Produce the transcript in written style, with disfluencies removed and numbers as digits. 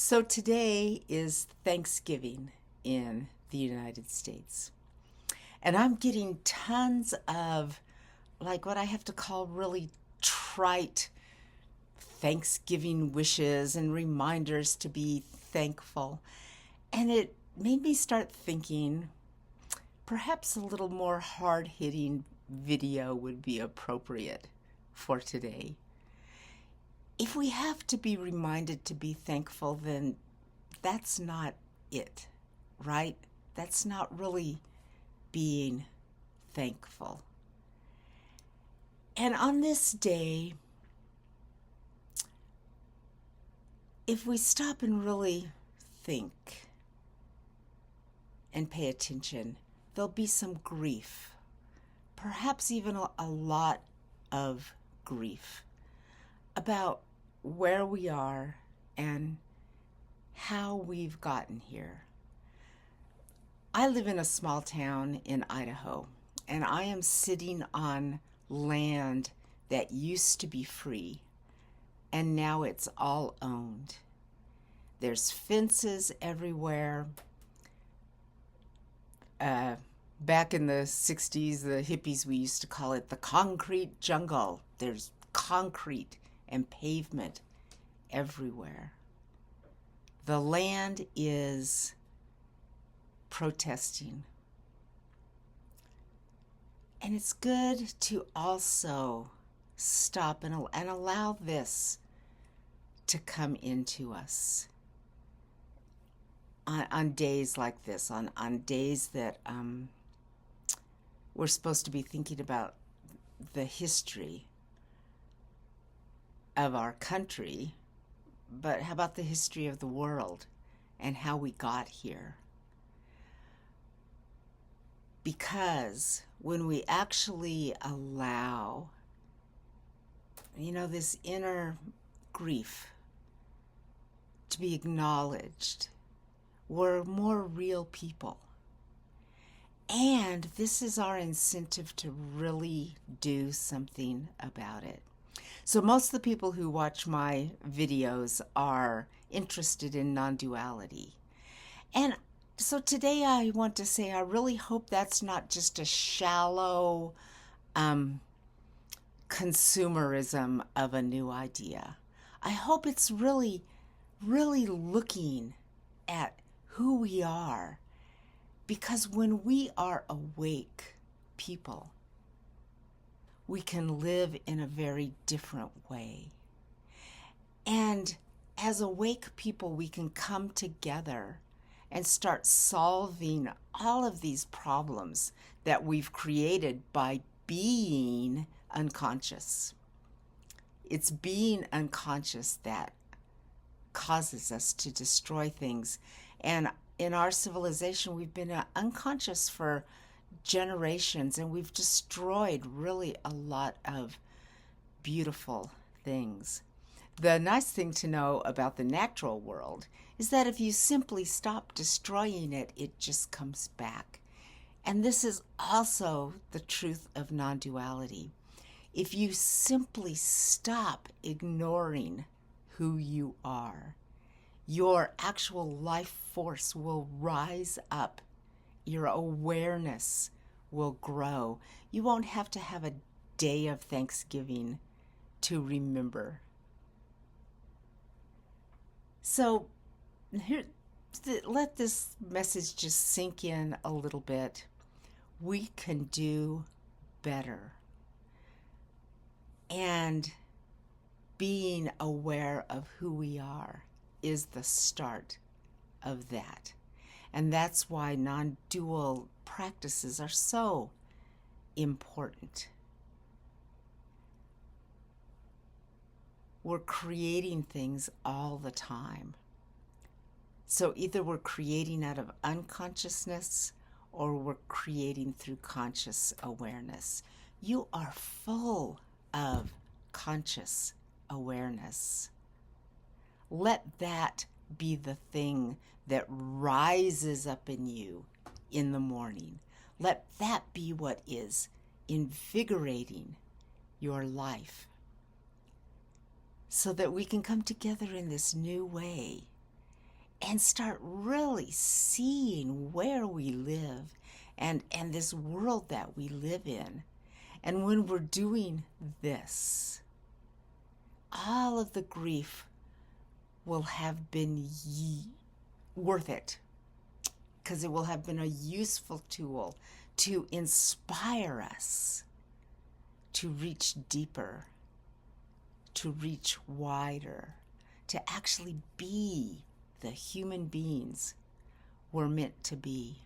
So today is Thanksgiving in the United States. And I'm getting tons of what I have to call really trite Thanksgiving wishes and reminders to be thankful. And it made me start thinking perhaps a little more hard hitting video would be appropriate for today. If we have to be reminded to be thankful, then that's not it, right? That's not really being thankful. And on this day, if we stop and really think and pay attention, there'll be some grief, perhaps even a lot of grief about where we are and how we've gotten here. I live in a small town in Idaho, and I am sitting on land that used to be free, and now it's all owned. There's fences everywhere. Back in the 60s, the hippies, we used to call it the concrete jungle. There's concrete and pavement everywhere. The land is protesting. And it's good to also stop and allow this to come into us on days like this, on days that we're supposed to be thinking about the history of our country, but how about the history of the world and how we got here? Because when we actually allow, this inner grief to be acknowledged, we're more real people. And this is our incentive to really do something about it. So most of the people who watch my videos are interested in non-duality. And so today I want to say I really hope that's not just a shallow consumerism of a new idea. I hope it's really, really looking at who we are. Because when we are awake people, we can live in a very different way. And as awake people, we can come together and start solving all of these problems that we've created by being unconscious. It's being unconscious that causes us to destroy things. And in our civilization, we've been unconscious for generations, and we've destroyed really a lot of beautiful things. The nice thing to know about the natural world is that if you simply stop destroying it, it just comes back. And this is also the truth of non-duality. If you simply stop ignoring who you are, your actual life force will rise up. Your awareness will grow. You won't have to have a day of Thanksgiving to remember. So here, let this message just sink in a little bit. We can do better. And being aware of who we are is the start of that. And that's why non-dual practices are so important. We're creating things all the time. So either we're creating out of unconsciousness or we're creating through conscious awareness. You are full of conscious awareness. Let that be the thing that rises up in you in the morning. Let that be what is invigorating your life so that we can come together in this new way and start really seeing where we live and this world that we live in. And when we're doing this, all of the grief will have been worth it, because it will have been a useful tool to inspire us to reach deeper, to reach wider, to actually be the human beings we're meant to be.